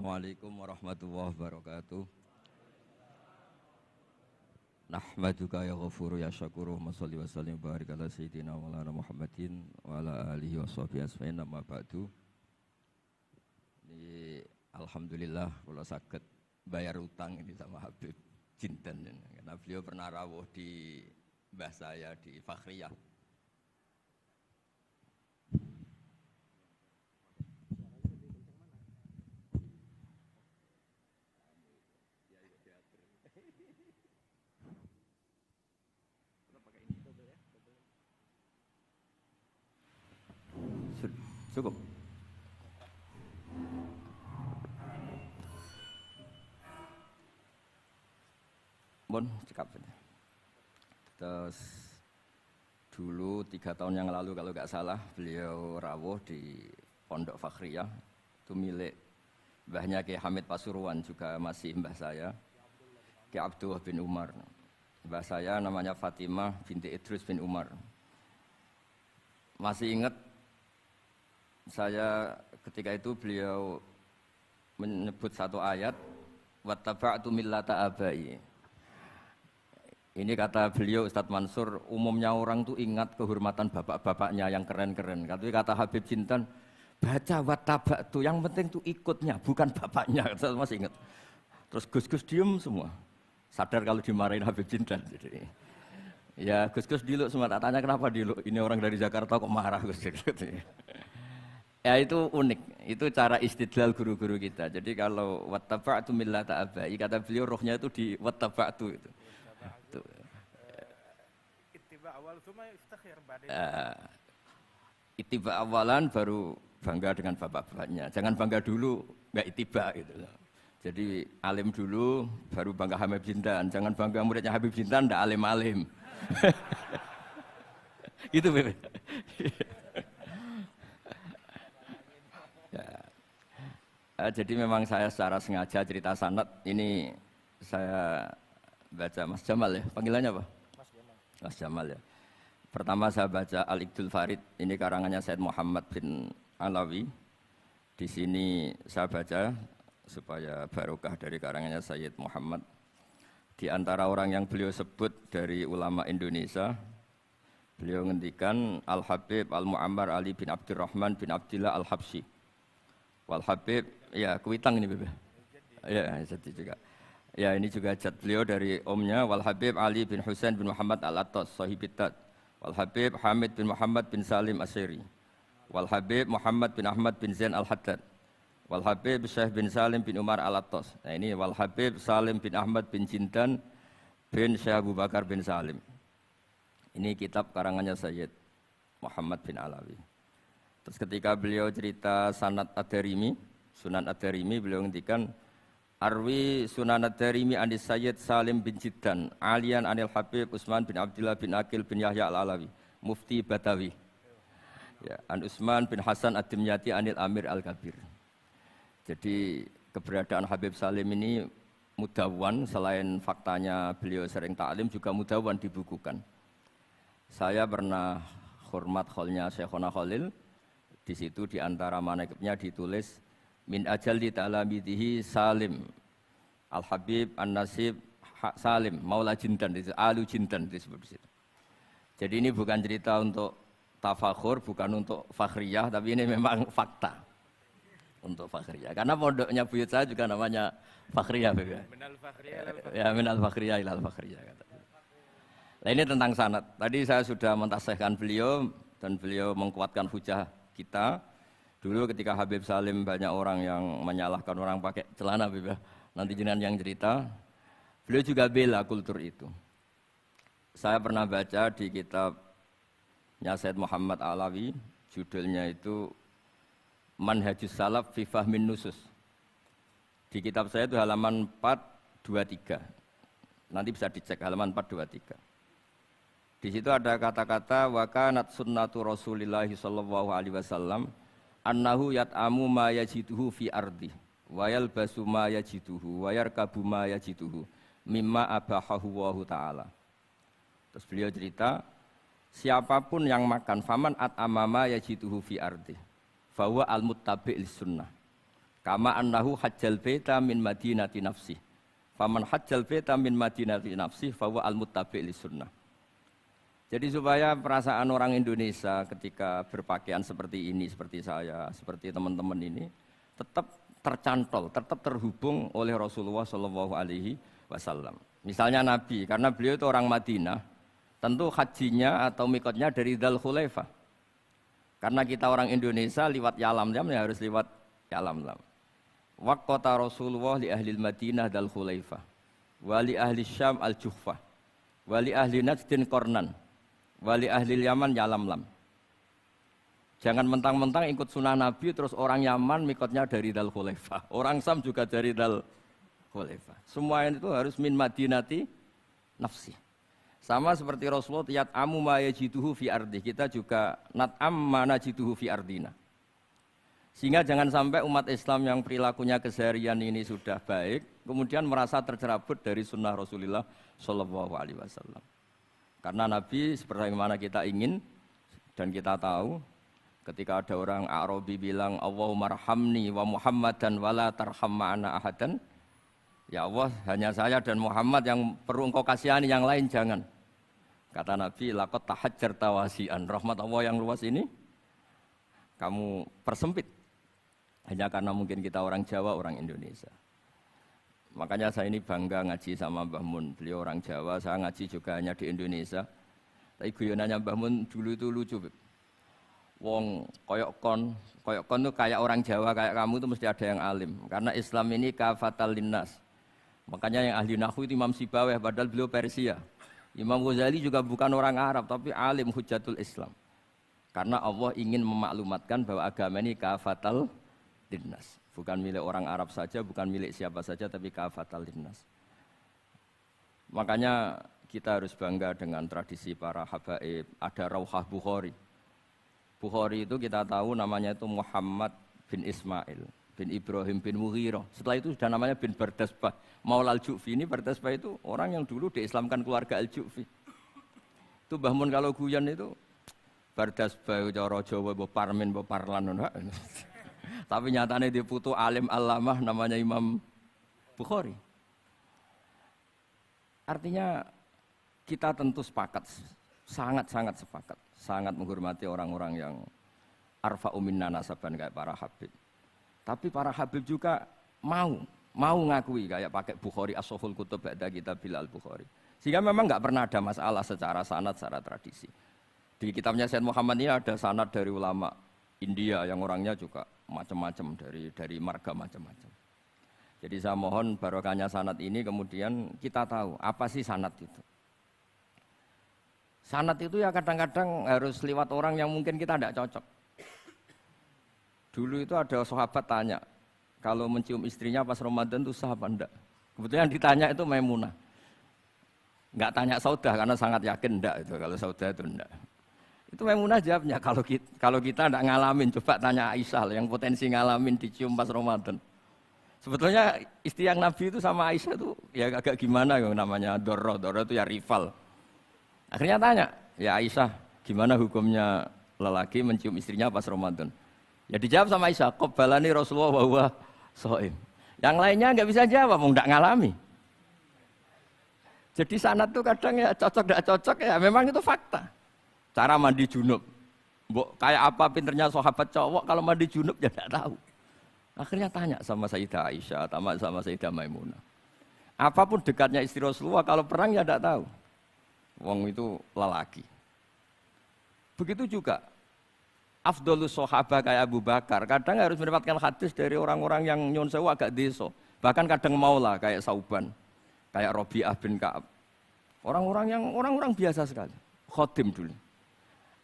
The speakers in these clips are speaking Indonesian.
Assalamualaikum warahmatullahi wabarakatuh. Nahmaduka ya ghafuru ya syakuru wa salli wa sallim wa barik ala sayyidina wa ala Muhammadin wa ala alihi wa sahbihi asma'in amma ba'du. Ini alhamdulillah kalau sakit bayar utang ini sama Habib Jinten. Karena beliau pernah rawuh di mbah saya di Fakhriyah. Cukup. Bon, cekap. Terus dulu 3 tahun yang lalu kalau nggak salah beliau rawuh di Pondok Fakhriyah, itu milik mbahnya Kiai Hamid Pasuruan, juga masih mbah saya, Kiai Abdullah bin Umar. Mbah saya namanya Fatimah binti Idrus bin Umar. Masih ingat saya ketika itu beliau menyebut satu ayat, wattaba'tu millata abai. Ini kata beliau Ustadz Mansur, umumnya orang tuh ingat kehormatan bapak-bapaknya yang keren-keren. Tapi kata Habib Jinten, baca wattaba'tu, yang penting tuh ikutnya, bukan bapaknya. Saya masih ingat. Terus Gus-Gus diem semua. Sadar kalau dimarahin Habib Jinten. Jadi, ya Gus-Gus diluk semua, tak tanya kenapa diluk. Ini orang dari Jakarta kok marah Gus. Ya itu unik, itu cara istidlal guru-guru kita. Jadi kalau wattaba'tu millata abai, kata beliau rohnya itu di wattaba'tu itu. Ittiba awal tsumma istakhir ba'da. Ittiba awalan baru bangga dengan bapak-bapaknya. Jangan bangga dulu enggak ittiba gitu loh. Jadi alim dulu baru bangga Habib Jinten. Jangan bangga muridnya Habib Jinten ndak alim-alim. Itu Beb. Jadi memang saya secara sengaja cerita sanad ini saya baca Mas Jamal ya, panggilannya apa? Mas Jamal ya. Pertama saya baca Al-Iqdul Farid, ini karangannya Said Muhammad bin Alawi. Di sini saya baca supaya barokah dari karangannya Sayyid Muhammad. Di antara orang yang beliau sebut dari ulama Indonesia, beliau ngendikan Al-Habib Al-Mu'ammar Ali bin Abdurrahman bin Abdillah Al-Habsyi. Wal Habib, ya kuitang ini Bebe. Ya, jadi juga. Ya, ini juga jad beliau dari omnya Wal Habib Ali bin Husain bin Muhammad Al-Attas Sahibitat. Wal Habib Hamid bin Muhammad bin Salim Asyiri. Wal Habib Muhammad bin Ahmad bin Zain Al-Haddad. Wal Habib Syekh bin Salim bin Umar Al-Attas. Nah, ini Wal Habib Salim bin Ahmad bin Jinten bin Syekh Abu Bakar bin Salim. Ini kitab karangannya Sayyid Muhammad bin Alawi. Terus ketika beliau cerita Sanad Ad-Darimi, Sunan Ad-Darimi, beliau ngendikan Arwi Sunan Ad-Darimi anis Sayyid Salim bin Jiddan, Alian anil Habib Utsman bin Abdullah bin Aqil bin Yahya Al-Alawi, Mufti Batawi. Ya, an Utsman bin Hasan Ad-Dimyati anil Amir Al-Kabir. Jadi keberadaan Habib Salim ini mudawwan, selain faktanya beliau sering ta'lim juga mudawwan dibukukan. Saya pernah hormat kholnya Syekhona Khalil. Di situ di antara manaqibnya ditulis min ajalli ta'lamidhi Salim Al-Habib An-Nasib Salim Maula Jinten, Alu Jinten disebut di situ. Jadi ini bukan cerita untuk tafakhur, bukan untuk fakhriyah, tapi ini memang fakta untuk fakhriyah. Karena pondoknya buyut saya juga namanya fakhriyah, ya. Minal fakhriyah ilal fakhriyah. Ya, minal fakhriyah ilal fakhriyah. Nah, ini tentang sanad. Tadi saya sudah mentasihkan beliau dan beliau mengkuatkan hujah kita. Dulu ketika Habib Salim banyak orang yang menyalahkan orang pakai celana, Habib, nanti jenengan yang cerita. Beliau juga bela kultur itu. Saya pernah baca di kitabnya Said Muhammad Alawi, judulnya itu Manhajus Salaf fi Fahmin Nusus. Di kitab saya itu halaman 423. Nanti bisa dicek halaman 423. Di situ ada kata-kata wa kanat sunnatu Rasulillah sallallahu alaihi wasallam annahu yat'amu ma yajiduhu fi ardi wa yalbasu ma yajiduhu wa yarkabu ma yajiduhu mimma abahahu wa ta'ala. Terus beliau cerita, siapapun yang makan faman at'ama ma yajiduhu fi ardi fa huwa al-muttabi' lis sunnah. Kama annahu hajjal baita min madinati nafsi. Faman hajjal baita min madinati nafsi fahuwa al-muttabi' lis-sunnah. Jadi supaya perasaan orang Indonesia ketika berpakaian seperti ini, seperti saya, seperti teman-teman ini, tetap tercantol, tetap terhubung oleh Rasulullah Shallallahu Alaihi Wasallam. Misalnya Nabi, karena beliau itu orang Madinah, tentu hajinya atau mikotnya dari Dzul Khulaifah. Karena kita orang Indonesia lewat Yalamlam ya harus lewat Yalamlam. Waqata Rasulullah li ahli Madinah Dzul Khulaifah, wa li ahli Syam al-Juhfah, wa li ahli Najdin Qarnan, wa li ahli Yaman Yalamlam. Jangan mentang-mentang ikut sunnah Nabi terus orang Yaman mikotnya dari Dzul Khulaifah, orang Sam juga dari Dzul Khulaifah. Semua itu harus min madinati nafsi. Sama seperti Rasulullah tiyat amu ma yajiduhu fi ardi. Kita juga nat'am ma najiduhu fi ardina. Sehingga jangan sampai umat Islam yang perilakunya keseharian ini sudah baik, kemudian merasa tercerabut dari sunnah Rasulullah Shallallahu Alaihi Wasallam. Karena Nabi sebagaimana kita ingin dan kita tahu. Ketika ada orang Arabi bilang Allahumma arhamni wa Muhammadan wala tarham ma'ana ahadan. Ya Allah, hanya saya dan Muhammad yang perlu engkau kasihani, yang lain jangan. Kata Nabi, laqad tahajjarta wasi'an. Rahmat Allah yang luas ini kamu persempit. Hanya karena mungkin kita orang Jawa, orang Indonesia. Makanya saya ini bangga ngaji sama Mbah Mun. Beliau orang Jawa, saya ngaji juga hanya di Indonesia. Tapi guyonannya Mbah Mun dulu itu lucu. Wong koyok kon itu kayak orang Jawa kayak kamu itu mesti ada yang alim. Karena Islam ini kafatal linnas. Makanya yang ahli nahwu itu Imam Sibawayh padahal beliau Persia. Imam Ghazali juga bukan orang Arab tapi alim hujatul Islam. Karena Allah ingin memaklumatkan bahwa agama ini kafatal linnas. Bukan milik orang Arab saja, bukan milik siapa saja tapi kafatal linnas. Makanya kita harus bangga dengan tradisi para habaib. Ada Rauhah Bukhari. Bukhari itu kita tahu namanya itu Muhammad bin Ismail bin Ibrahim bin Mughirah. Setelah itu sudah namanya bin Bardasbah. Maula al-Ju'fi ini Bardasbah itu orang yang dulu diislamkan keluarga al-Ju'fi. Itu Mbah Mun kalau guyon itu Bardasbah cara Jawa mbok parmin mbok parlan. Tapi nyatanya dia putu alim alamah namanya Imam Bukhari. Artinya kita tentu sepakat, sangat-sangat sepakat. Sangat menghormati orang-orang yang arfa'u minna nasaban kayak para habib. Tapi para habib juga mau ngakui kayak pakai Bukhari as-Sahihul Kutub ba'da kitab al-Bukhari. Sehingga memang enggak pernah ada masalah secara sanad, secara tradisi. Di kitabnya Sayyid Muhammad ini ada sanad dari ulama India yang orangnya juga macam-macam dari marga macam-macam. Jadi saya mohon barokahnya sanad ini kemudian kita tahu apa sih sanad itu. Sanad itu ya kadang-kadang harus lewat orang yang mungkin kita tidak cocok. Dulu itu ada sahabat tanya, kalau mencium istrinya pas Ramadan itu sah apa enggak? Kebetulan ditanya itu Maimunah. Enggak tanya Saudah karena sangat yakin enggak itu, kalau Saudah itu enggak. Itu Maimunah jawabnya, kalau kita enggak ngalamin, coba tanya Aisyah yang potensi ngalamin dicium pas Ramadan. Sebetulnya istri yang Nabi itu sama Aisyah itu ya agak gimana yang namanya Doro itu ya rival. Akhirnya tanya, ya Aisyah, gimana hukumnya lelaki mencium istrinya pas Ramadan? Ya dijawab sama Aisyah, qabbalani Rasulullah wa huwa shaim. Yang lainnya enggak bisa jawab, mau enggak ngalami. Jadi sanad itu kadang ya cocok enggak cocok ya, memang itu fakta. Cara mandi junub. Mbok kayak apa pinternya sahabat cowok kalau mandi junub ya enggak tahu. Akhirnya tanya sama Sayyidah Aisyah, sama Sayyidah Maimunah. Apapun dekatnya istri Rasulullah, kalau perang ya enggak tahu. Wong itu lelaki. Begitu juga afdhalus sahabah kayak Abu Bakar, kadang harus mendapatkan hadis dari orang-orang yang nyun sewu agak deso. Bahkan kadang maula kayak Sauban, kayak Rabi'ah bin Ka'ab. Orang-orang biasa sekali. Khodim dulu.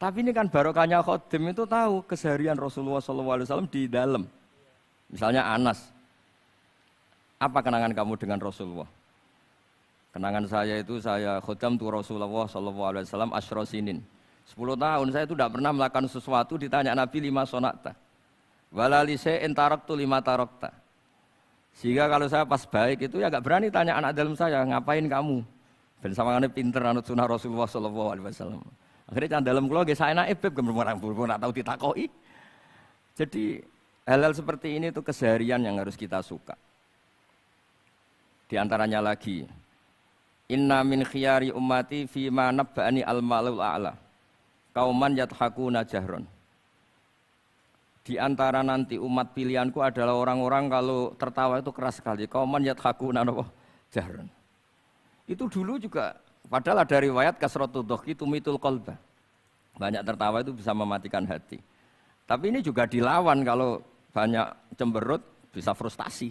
Tapi ini kan barokahnya khodim itu tahu keseharian Rasulullah SAW di dalam. Misalnya Anas. Apa kenangan kamu dengan Rasulullah? Kenangan saya itu saya khodam tu Rasulullah SAW asyra sinin. 10 tahun saya itu tidak pernah melakukan sesuatu ditanya Nabi 5 sonakta. Walali se'in taraktu 5 tarakta. Sehingga kalau saya pas baik itu ya agak berani tanya anak dalam saya, ngapain kamu? Ben sawangane pinter anut sunah Rasulullah SAW. Akhirnya can dalam kula nggih saenake beb gemrung ora tahu ditakoki. Jadi Hal-hal seperti ini itu keseharian yang harus kita suka. Di antaranya lagi, inna min khiyari ummati fima nabba'ani al-malul a'la. Kauman yathakuna jahron. Di antara nanti umat pilihanku adalah orang-orang kalau tertawa itu keras sekali. Kauman yathakuna jahron. Itu dulu juga, padahal ada riwayat kasratu dhahki tumitul qalba. Banyak tertawa itu bisa mematikan hati. Tapi ini juga dilawan kalau banyak cemberut bisa frustasi.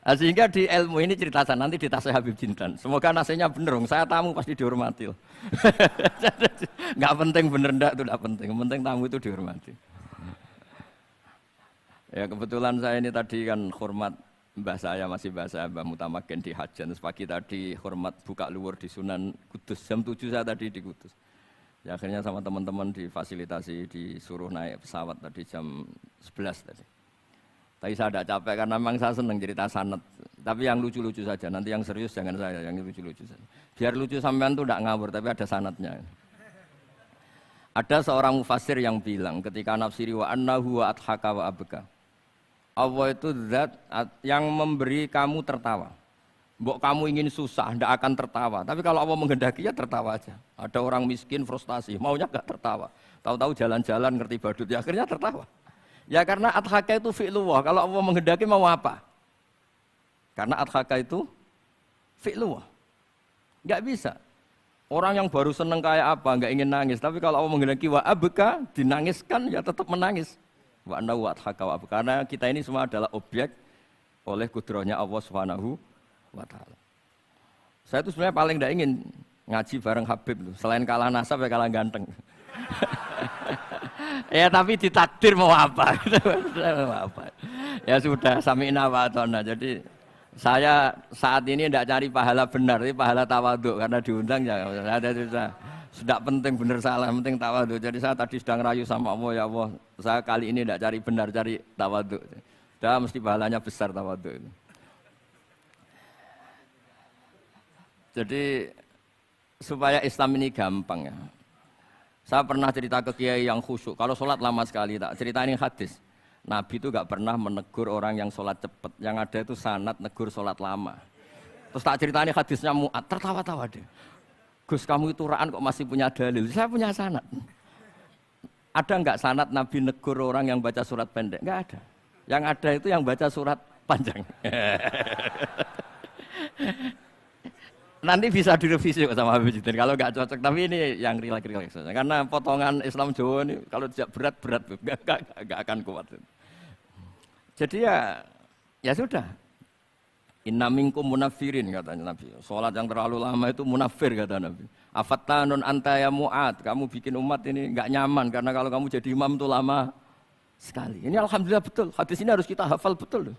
Sehingga di ilmu ini cerita saya nanti di Tasawuf Habib Jintan. Semoga nasinya bener, saya tamu pasti dihormati. Nggak penting bener ndak itu nggak penting. Yang penting tamu itu dihormati. Ya kebetulan saya ini tadi kan hormat mbah saya masih bahasa Mbah Mutamakin di Hajan. Terus pagi tadi hormat buka luar di Sunan Kudus. Jam 7 saya tadi di Kudus. Ya, akhirnya sama teman-teman difasilitasi disuruh naik pesawat tadi jam 11 tadi. Tapi saya tidak capek karena memang saya senang cerita sanad. Tapi yang lucu-lucu saja, nanti yang serius jangan saya, yang lucu-lucu saja. Biar lucu sampean tuh tidak ngawur, tapi ada sanadnya. Ada seorang mufassir yang bilang ketika nafsiri wa annahu wa adhaka wa abka. Allah itu zat yang memberi kamu tertawa. Mbok kamu ingin susah, tidak akan tertawa. Tapi kalau Allah menghendaki ya tertawa aja. Ada orang miskin frustasi, maunya nggak tertawa. Tahu-tahu jalan-jalan ngerti badut, ya akhirnya tertawa. Ya karena adhaka itu fi'lullah. Kalau Allah menghendaki mau apa? Karena adhaka itu fi'lullah. Nggak bisa. Orang yang baru seneng kayak apa, nggak ingin nangis. Tapi kalau Allah menghendaki wa abka, dinangiskan ya tetap menangis. Wa anna wa adhaka wa abka. Karena kita ini semua adalah objek oleh kudrahnya Allah Subhanahu wa ta'ala. Saya itu sebenarnya paling tidak ingin ngaji bareng Habib tuh. Selain kalah nasab ya kalah ganteng. Ya tapi ditakdir mau apa? Ya sudah sami'na wa ata'na. Jadi saya saat ini tidak cari pahala benar, tapi pahala tawaduk karena diundang ya. Sudah penting benar salah, penting tawaduk. Jadi saya tadi sedang rayu sama Allah, ya Allah, saya kali ini tidak cari benar, cari tawaduk. Sudah mesti pahalanya besar tawaduk itu. Jadi supaya Islam ini gampang ya. Saya pernah cerita ke kiai yang khusyuk. Kalau sholat lama sekali tak cerita ini hadis. Nabi itu nggak pernah menegur orang yang sholat cepat. Yang ada itu sanad negur sholat lama. Terus tak cerita ini hadisnya Mu'ad tertawa-tawa deh. Gus kamu itu raan kok masih punya dalil. Saya punya sanad. Ada nggak sanad Nabi negur orang yang baca surat pendek? Nggak ada. Yang ada itu yang baca surat panjang. Nanti bisa direvisi sama Habib Jitin kalau nggak cocok. Tapi ini yang rileks saja. Karena potongan Islam Jawa ini kalau tidak berat nggak akan kuat. Jadi ya sudah. Inna minkum munafirin katanya Nabi. Sholat yang terlalu lama itu munafir kata Nabi. Afattanun anta ya Mu'ad. Kamu bikin umat ini nggak nyaman karena kalau kamu jadi imam itu lama sekali. Ini alhamdulillah betul. Hadis ini harus kita hafal betul.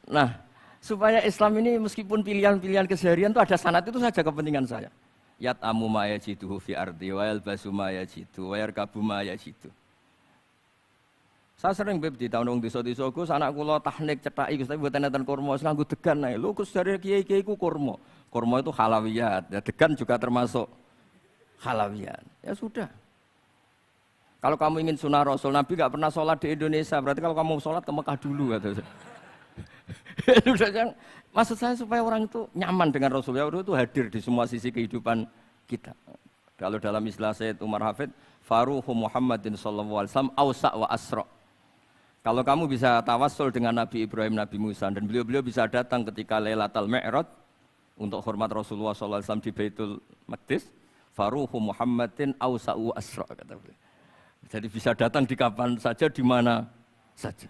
Nah. Supaya Islam ini meskipun pilihan-pilihan keseharian itu ada sanad itu saja kepentingan saya. Yat amu ma yajiduhu fi ardi wa yalbasu ma yajidu wa yarkabu ma yajidu. Saya sering beb di tahun wong desa-desa Gus anak kula tahnik cethaki Gus tapi mboten enten kurma nganggo degan ae. Lho Gus dari kiai-kiai ku kurma. Kurma itu halawiyat. Ya degan juga termasuk halawiyat. Ya sudah. Kalau kamu ingin sunnah Rasul Nabi enggak pernah sholat di Indonesia, berarti kalau kamu sholat ke Mekah dulu kata saya. Maksud saya supaya orang itu nyaman dengan Rasulullah itu hadir di semua sisi kehidupan kita. Kalau dalam istilah Sayyid Umar Hafid, Faruhu Muhammadin sallallahu alaihi wasallam awsa' wa asra'. Kalau kamu bisa tawassul dengan Nabi Ibrahim, Nabi Musa dan beliau-beliau bisa datang ketika Lailatul Mi'raj untuk hormat Rasulullah sallallahu alaihi wasallam di Baitul Maqdis, Faruhu Muhammadin awsa' wa asra' kata beliau. Jadi bisa datang di kapan saja di mana saja.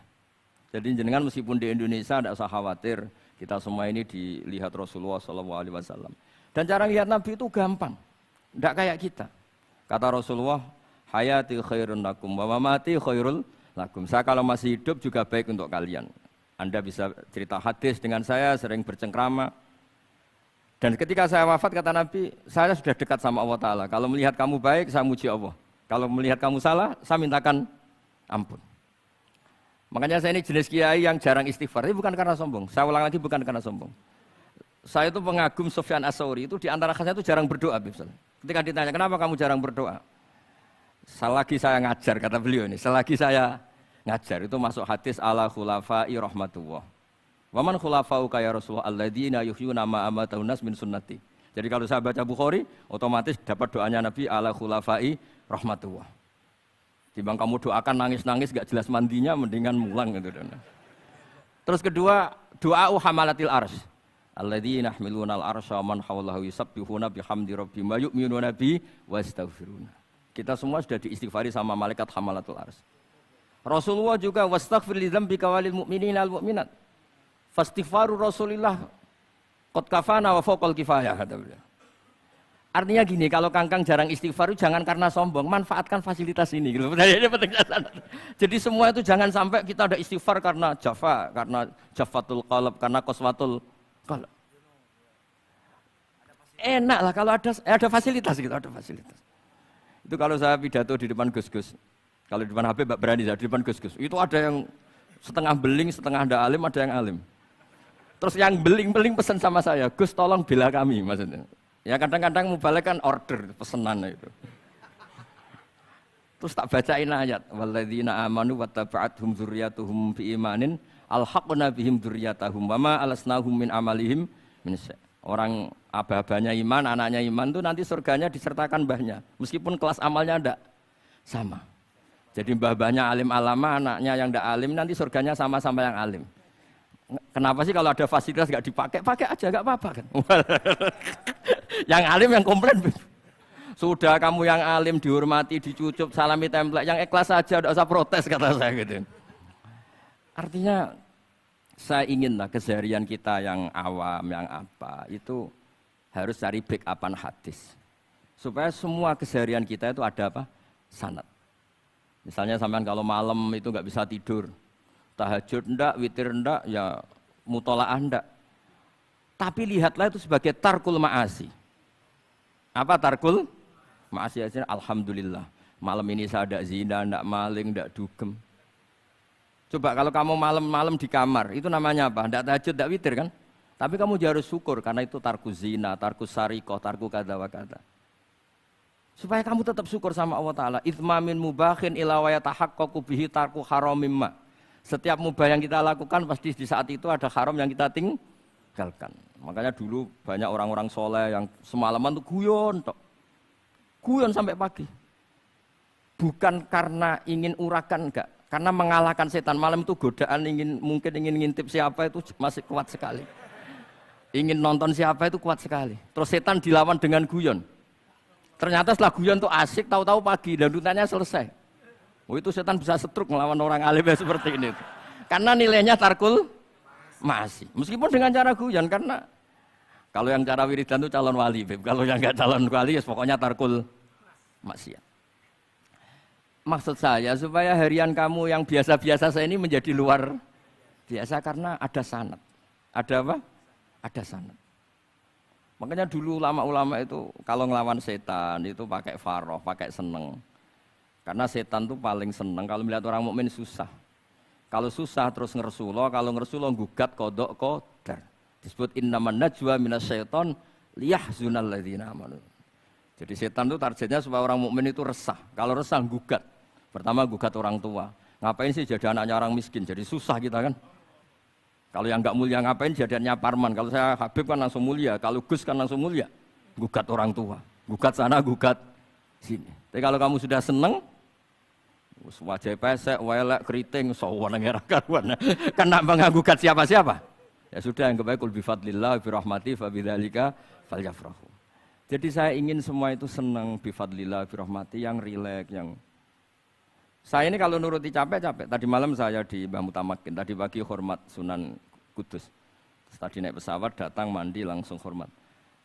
Jadi jenengan meskipun di Indonesia tidak usah khawatir, kita semua ini dilihat Rasulullah SAW. Dan cara lihat Nabi itu gampang, tidak kayak kita. Kata Rasulullah, hayati khairun lakum, wa mamati khairul lakum. Saya kalau masih hidup juga baik untuk kalian. Anda bisa cerita hadis dengan saya, sering bercengkrama. Dan ketika saya wafat kata Nabi, saya sudah dekat sama Allah Ta'ala. Kalau melihat kamu baik, saya muji Allah. Kalau melihat kamu salah, saya mintakan ampun. Makanya saya ini jenis kiai yang jarang istighfar. Ini bukan karena sombong. Saya ulang lagi bukan karena sombong. Saya itu pengagum Sufyan As-Tsauri itu di antara khasnya itu jarang berdoa. Ketika ditanya kenapa kamu jarang berdoa, Selagi saya ngajar, kata beliau ini, selagi saya ngajar itu masuk hadis ala khulafai rahmatullah. Waman khulafau kaya Rasulullah alladzina yuhyuna ma amatahun nas min sunnati. Jadi kalau saya baca Bukhari, otomatis dapat doanya Nabi ala khulafai rahmatullah. Timbang kamu doakan nangis-nangis gak jelas mandinya, mendingan mulang gitu. Terus kedua, doa hamalatil arsy. Alladzina yahmiluna al-arsya man hawlahu yusabbihuna bihamdi rabbihim wa yu'minuna bi wa yastaghfiruna. Kita semua sudah diistighfari sama malaikat hamalatul arsy. Rasulullah juga wastaghfir li dzambika walil mu'minina wal mu'minat. Fastighfaru Rasulillah qad kafana wa fawqal kifayah kata beliau. Artinya gini, kalau Kangkang jarang istighfar jangan karena sombong, manfaatkan fasilitas ini gitu. Jadi semua itu jangan sampai kita ada istighfar karena jafa, karena jafatul qalb, karena qaswatul qalb. Enak lah kalau ada fasilitas gitu, ada fasilitas. Itu kalau saya pidato di depan Gus-Gus. Kalau di depan Habib berani saya di depan Gus-Gus. Itu ada yang setengah beling, setengah ada alim, ada yang alim. Terus yang beling-beling pesan sama saya, Gus tolong bela kami maksudnya. Ya kadang-kadang mubalek kan order pesanan itu. Terus tak bacain ayat, walladzina amanu wattaba'athum dzurriyyatuhum biimanin alhaqna bihim dzurriyyatahum wama alasnahum min amalihim min syai'. Orang aba-abanya iman, anaknya iman itu nanti surganya disertakan mbahnya, meskipun kelas amalnya enggak sama. Jadi mbah-mbahnya alim alama, anaknya yang enggak alim nanti surganya sama-sama yang alim. Kenapa sih kalau ada fasilitas nggak dipakai? Pakai aja nggak apa-apa kan? Yang alim yang komplain. Sudah kamu yang alim dihormati, dicucup, salami template, yang ikhlas saja, tidak usah protes kata saya gitu. Artinya saya inginlah keseharian kita yang awam, yang apa itu harus cari backupan hadis supaya semua keseharian kita itu ada apa? Sanad. Misalnya sampean kalau malam itu nggak bisa tidur. Tahajud ndak, witir ndak, ya mutolaah ndak. Tapi lihatlah itu sebagai tarkul ma'asi. Apa tarkul ma'asi? Alhamdulillah. Malam ini saya ndak zina, ndak maling, ndak dugem. Coba kalau kamu malam-malam di kamar, itu namanya apa? Ndak tahajud, ndak witir kan? Tapi kamu harus syukur karena itu tarku zina, tarku sarikoh, tarku kada wa kada. Supaya kamu tetap syukur sama Allah Ta'ala. Ithmamin mubakhin ila wa yatahaqqaqu bihi tarku haramim ma. Setiap mubah yang kita lakukan pasti di saat itu ada haram yang kita tinggalkan. Makanya dulu banyak orang-orang soleh yang semalaman tuh guyon sampai pagi. Bukan karena ingin urakan enggak, karena mengalahkan setan. Malam itu godaan mungkin ingin ngintip siapa itu masih kuat sekali. Ingin nonton siapa itu kuat sekali. Terus setan dilawan dengan guyon. Ternyata setelah guyon tuh asik, tahu-tahu pagi dan dutannya selesai. Oh itu setan bisa setruk melawan orang alim seperti ini. Karena nilainya tarkul masih. Meskipun dengan cara guyon, karena kalau yang cara wiridan itu calon wali, kalau yang enggak calon wali ya pokoknya tarkul maksiat. Maksud saya supaya harian kamu yang biasa-biasa saya ini menjadi luar biasa karena ada sanad. Ada apa? Ada sanad. Makanya dulu ulama-ulama itu kalau ngelawan setan itu pakai faroh, pakai seneng. Karena setan tuh paling seneng kalau melihat orang mukmin susah. Kalau susah terus ngersulo, kalau ngersulo gugat kodok qadar. Disebut innaman najwa minasyaiton liyahzunal ladzina amanu. Jadi setan tuh targetnya supaya orang mukmin itu resah. Kalau resah gugat. Pertama gugat orang tua. Ngapain sih jadi anaknya orang miskin? Jadi susah kita kan. Kalau yang enggak mulia ngapain jadiannya parman? Kalau saya Habib kan langsung mulia, kalau Gus kan langsung mulia. Gugat orang tua. Gugat sana, gugat sini. Tapi kalau kamu sudah seneng wajah pesek, welek, keriting, sawan ngerah karuan. Kan nak mengagugat siapa-siapa. Ya sudah yang kebaik kul bi fadlillah bi rahmati fa bidzalika falyafrahu. Jadi saya ingin semua itu senang bi fadlillah bi rahmati yang rileks yang saya ini kalau nuruti capek-capek. Tadi malam saya di Mbah Mutamakin, tadi pagi hormat Sunan Kudus. Tadi naik pesawat datang mandi langsung hormat.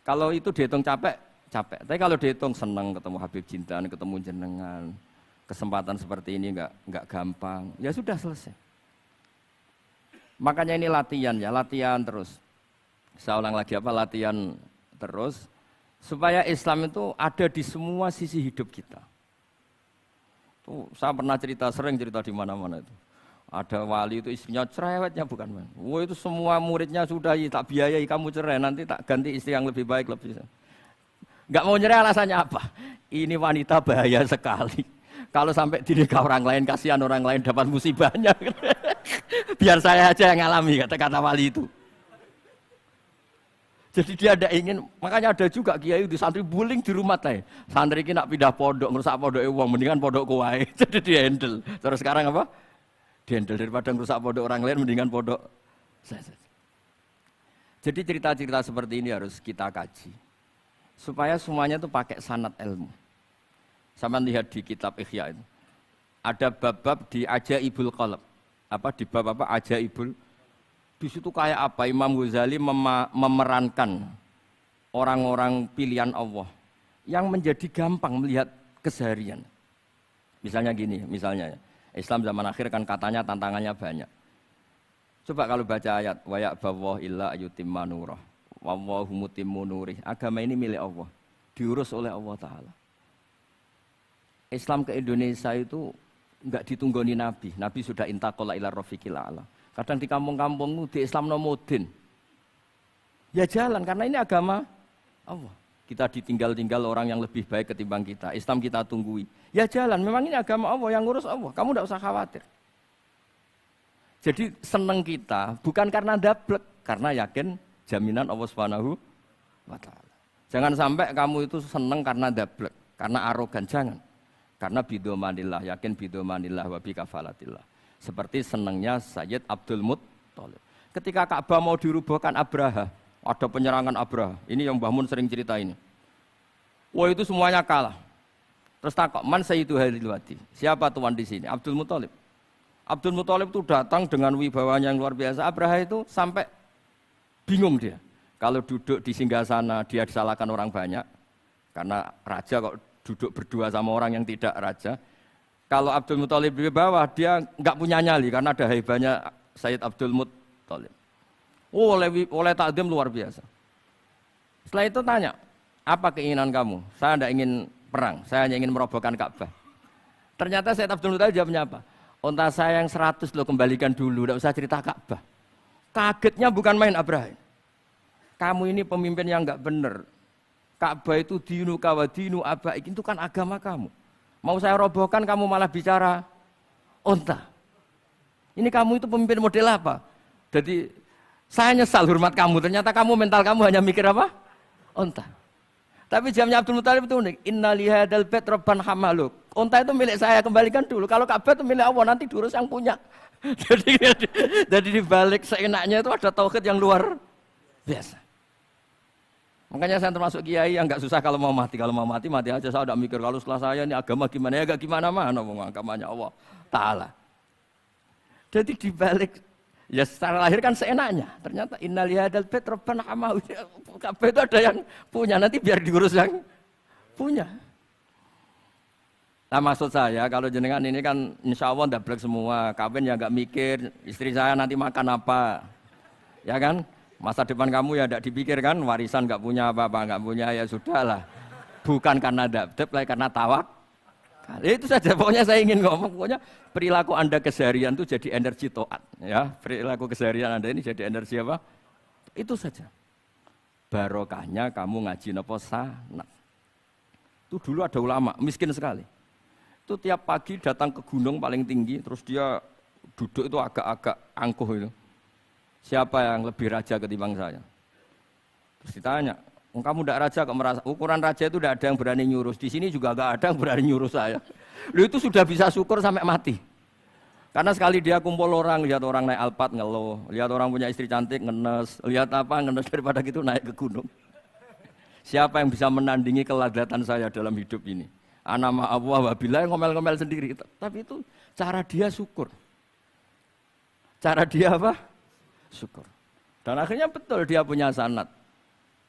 Kalau itu dihitung capek, capek. Tapi kalau dihitung senang ketemu Habib Jintan, ketemu jenengan. Kesempatan seperti ini enggak gampang. Ya sudah selesai. Makanya ini latihan ya, latihan terus. Saya ulang lagi apa? Latihan terus supaya Islam itu ada di semua sisi hidup kita. Tuh, saya pernah sering cerita di mana-mana itu. Ada wali itu istrinya cerewetnya bukan main. Wah itu semua muridnya sudah tak biayai kamu cerai nanti tak ganti istri yang lebih baik lebih. Enggak mau cerai alasannya apa? Ini wanita bahaya sekali. Kalau sampai dinikah orang lain, kasihan orang lain dapat musibahnya. Biar saya aja yang ngalami, kata wali itu. Jadi dia ada ingin, makanya ada juga kiai di santri buling di rumah teh. Santri ini nak pindah pondok, ngerusak pondok uang, mendingan pondok kuai. Jadi dia handle. Terus sekarang apa? Dia handle daripada ngerusak pondok orang lain, mendingan pondok saya. Jadi cerita-cerita seperti ini harus kita kaji. Supaya semuanya itu pakai sanad ilmu. Sama lihat di kitab Ihya itu. Ada bab-bab di Ajaibul Qalb. Apa di bab apa? Ajaibul. Di situ kayak apa Imam Ghazali memerankan orang-orang pilihan Allah yang menjadi gampang melihat keseharian. Misalnya gini, misalnya Islam zaman akhir kan katanya tantangannya banyak. Coba kalau baca ayat wa ya'ballahu illa ayyutimma nurah wallahu mutimmu nurih. Agama ini milik Allah, diurus oleh Allah Ta'ala. Islam ke Indonesia itu enggak ditunggoni Nabi. Nabi sudah intaqala ila rafiqil a'la. Kadang di kampung-kampung di Islam nomodin. Ya jalan karena ini agama Allah. Kita ditinggal-tinggal orang yang lebih baik ketimbang kita. Islam kita tunggui. Ya jalan, memang ini agama Allah yang ngurus Allah. Kamu tidak usah khawatir. Jadi senang kita bukan karena dablek, karena yakin jaminan Allah Subhanahu wa taala. Jangan sampai kamu itu senang karena dablek, karena arogan, jangan. Karena bidomanillah, yakin bidomanillah wa bikafalatillah. Seperti senangnya Sayyid Abdul Muttalib. Ketika Ka'bah mau dirubuhkan Abraha, ada penyerangan Abraha. Ini yang Mbah Mun sering cerita ini. Wah itu semuanya kalah. Terus takut, man sayyidu hadhil wadi. Siapa tuan di sini? Abdul Muttalib. Abdul Muttalib itu datang dengan wibawanya yang luar biasa. Abraha itu sampai bingung dia. Kalau duduk di singgasana dia disalahkan orang banyak. Karena raja kok duduk berdua sama orang yang tidak raja. Kalau Abdul Muttalib di bawah, dia nggak punya nyali karena ada haibahnya Sayyid Abdul Muttalib. Oh, oleh takdim luar biasa. Setelah itu tanya, apa keinginan kamu? Saya tidak ingin perang, saya hanya ingin merobohkan Ka'bah. Ternyata Sayyid Abdul Muttalib jawabnya apa? Unta saya yang 100 lo kembalikan dulu, tidak usah cerita Ka'bah. Kagetnya bukan main Abraham. Kamu ini pemimpin yang nggak benar. Ka'bah itu dinu kawadinu abaik, itu kan agama kamu. Mau saya robohkan, kamu malah bicara onta. Ini kamu itu pemimpin model apa? Jadi saya nyesal hormat kamu. Ternyata kamu mental kamu hanya mikir apa? Onta. Tapi jamnya Abdul Muttalib itu unik. Inna lihadal bait rabban hamaluk. Onta itu milik saya, kembalikan dulu. Kalau Ka'bah itu milik Allah, nanti diurus yang punya. Jadi di balik seenaknya itu ada tauhid yang luar biasa. Makanya saya termasuk kiai yang nggak susah kalau mau mati. Kalau mau mati, mati aja. Saya udah mikir kalau setelah saya ini agama gimana ya, gak gimana mana agamanya Allah Ta'ala. Jadi dibalik, ya secara lahir kan seenaknya. Ternyata innal hadal bait rabbana hamahu. Kabeh itu ada yang punya, nanti biar diurus yang punya. Nah maksud saya kalau jenengan ini kan insya Allah ndablek semua. Kawin ya nggak mikir istri saya nanti makan apa, ya kan? Masa depan kamu ya tidak dipikirkan, warisan nggak punya apa-apa, nggak punya ya sudahlah. Bukan karena dapet, karena tawak. Itu saja pokoknya saya ingin ngomong, pokoknya perilaku Anda keseharian itu jadi energi to'at. Ya, perilaku keseharian Anda ini jadi energi apa? Itu saja. Barokahnya kamu ngaji napa sanad. Itu dulu ada ulama, miskin sekali. Itu tiap pagi datang ke gunung paling tinggi, terus dia duduk itu agak-agak angkuh itu. Siapa yang lebih raja ketimbang saya? Terus ditanya, kamu tidak raja kok merasa, ukuran raja itu tidak ada yang berani nyurus. Di sini juga nggak ada yang berani nyurus saya. Lu itu sudah bisa syukur sampai mati. Karena sekali dia kumpul orang, lihat orang naik Alphard ngeluh, lihat orang punya istri cantik ngenes, lihat apa ngenes daripada gitu naik ke gunung. Siapa yang bisa menandingi keladatan saya dalam hidup ini? Ana ma'allah wabillah ngomel-ngomel sendiri. Tapi itu cara dia syukur. Cara dia apa? Syukur. Dan akhirnya betul dia punya sanad.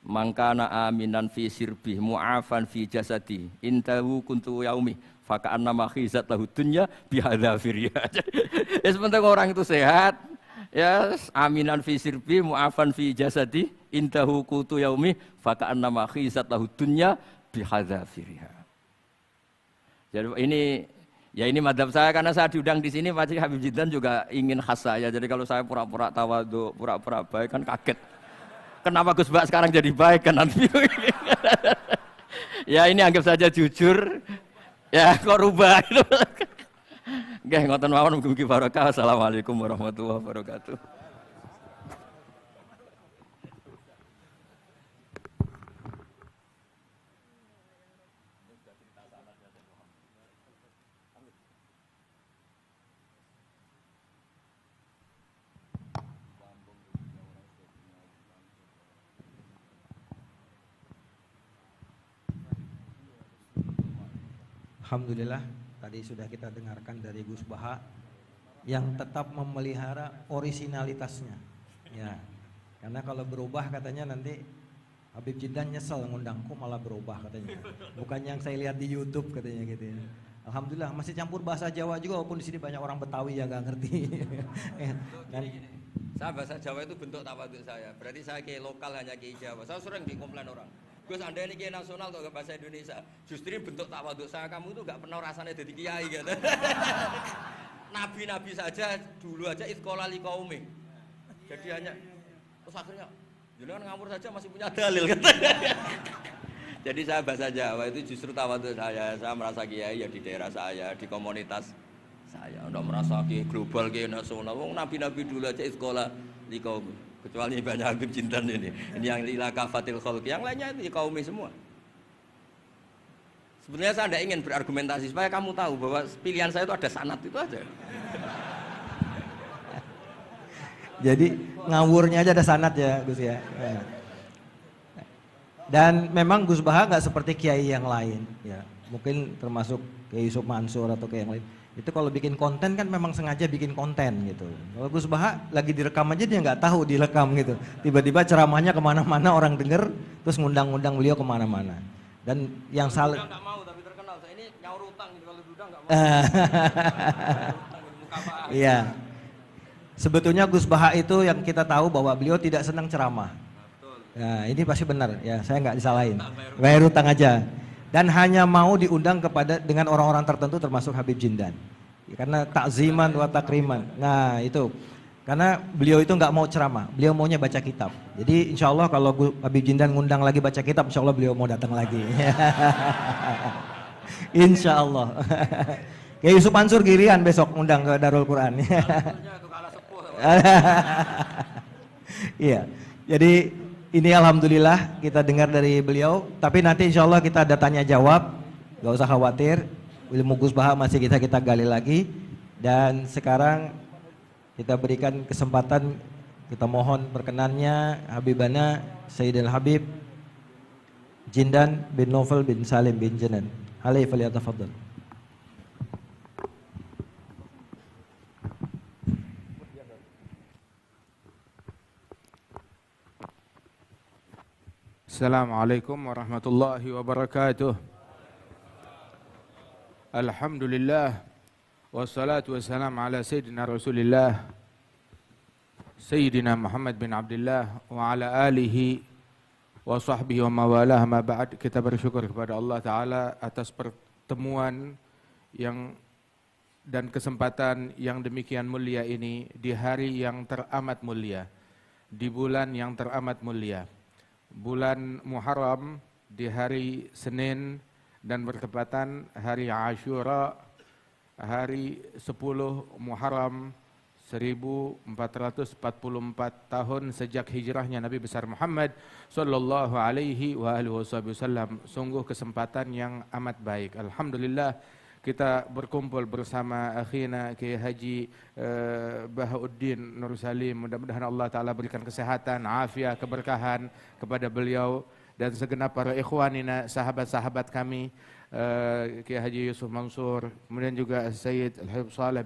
Mangkana aminan fi sirbih mu'afan fi jasadi intahu kuntu yaumi faka'anna ma khizat lahu dunya bihadzafir. Ya sebentar orang itu sehat, ya aminan fi sirbih mu'afan fi jasadi intahu kuntu yaumi faka'anna ma khizat lahu dunya bihadzafir. Jadi ini madhab saya karena saya diundang di sini, Pak Habib Jiddan juga ingin khas saya. Jadi kalau saya pura-pura tawadhu, pura-pura baik kan kaget. Kenapa Gus Bak sekarang jadi baik kan nanti? Ya ini anggap saja jujur. Ya, kok rubah itu. Nggih, ngoten mawon mugi-mugi barokah. Assalamualaikum warahmatullahi wabarakatuh. Alhamdulillah tadi sudah kita dengarkan dari Gus Baha yang tetap memelihara orisinalitasnya. Ya. Karena kalau berubah katanya nanti Habib Jindan nyesel ngundangku malah berubah katanya. Bukan yang saya lihat di YouTube katanya gitu ya. Alhamdulillah masih campur bahasa Jawa juga walaupun di sini banyak orang Betawi yang nggak ngerti. Dan Saya bahasa Jawa itu bentuk tawaduk saya. Berarti saya kiai lokal hanya kiai Jawa. Saya sering dikomplain orang. Gus, Anda ini kiai nasional atau bahasa Indonesia? Justru ini bentuk tawaduk saya. Kamu itu nggak pernah rasanya jadi kiai gitu. Nabi-nabi saja dulu aja itqala liqaumi. Jadi hanya terus akhirnya jangan ngawur saja masih punya dalil gitu. Jadi saya bahasa Jawa itu justru tawaduk saya. Saya merasa kiai ya di daerah saya, di komunitas saya. Enggak merasa kiai global, kiai nasional. Wong nabi-nabi dulu aja sekolah di kaum. Kecuali banyak Habib Jindan ini. Ini yang ila kafatil khalqi. Yang lainnya itu kaumi semua. Sebenarnya saya tidak ingin berargumentasi supaya kamu tahu bahwa pilihan saya itu ada sanad itu aja. jadi ngawurnya aja ada sanad ya Gus ya. Dan memang Gus Baha nggak seperti kiai yang lain ya. Mungkin termasuk Kiai Yusuf Mansur atau kiai yang lain. Itu kalau bikin konten kan memang sengaja bikin konten gitu. Kalau Gus Baha lagi direkam aja dia nggak tahu direkam gitu. Tiba-tiba ceramahnya kemana-mana orang denger, terus ngundang-ngundang beliau kemana-mana. Dan yang salah. Nggak mau tapi terkenal. Saya ini nyaur utang gitu kalau dudang nggak mau. Iya. Sebetulnya Gus Baha itu yang kita tahu bahwa beliau tidak senang ceramah. Nah ini pasti benar ya. Saya nggak disalahin. Bayar utang aja. Dan hanya mau diundang kepada dengan orang-orang tertentu termasuk Habib Jindan. Karena takziman wa takriman. Nah itu. Karena beliau itu nggak mau ceramah, beliau maunya baca kitab. Jadi insya Allah kalau Habib Jindan ngundang lagi baca kitab, insya Allah beliau mau datang lagi. Insya Allah. Kayak Yusuf Mansur Girian besok ngundang ke Darul Quran. Iya. Jadi ini alhamdulillah kita dengar dari beliau, tapi nanti insya Allah kita ada tanya jawab, gak usah khawatir, ilmu Gus Baha masih kita gali lagi. Dan sekarang kita berikan kesempatan, kita mohon perkenannya Habibana Sayyidil Habib Jindan bin Novel bin Salim bin Janan. Alaihi falyatafaddal. Assalamualaikum warahmatullahi wabarakatuh. Alhamdulillah wassalatu wassalamu ala sayyidina Rasulillah Sayyidina Muhammad bin Abdullah wa ala alihi wa sahbihi wa mawalah. Ma ba'd. Kita bersyukur kepada Allah Ta'ala atas pertemuan yang dan kesempatan yang demikian mulia ini di hari yang teramat mulia, di bulan yang teramat mulia, bulan Muharram, di hari Senin dan bertepatan hari Ashura, hari 10 Muharram 1444 tahun sejak hijrahnya Nabi besar Muhammad sallallahu alaihi wa alihi wasallam. Sungguh kesempatan yang amat baik. Alhamdulillah kita berkumpul bersama akhina Kiai Haji Bahauddin Nur Salim. Mudah-mudahan Allah Ta'ala berikan kesehatan, afiat, keberkahan kepada beliau dan segenap para ikhwanina, sahabat-sahabat kami, Kiai Haji Yusuf Mansur, kemudian juga Sayyid Al-Habib Saleh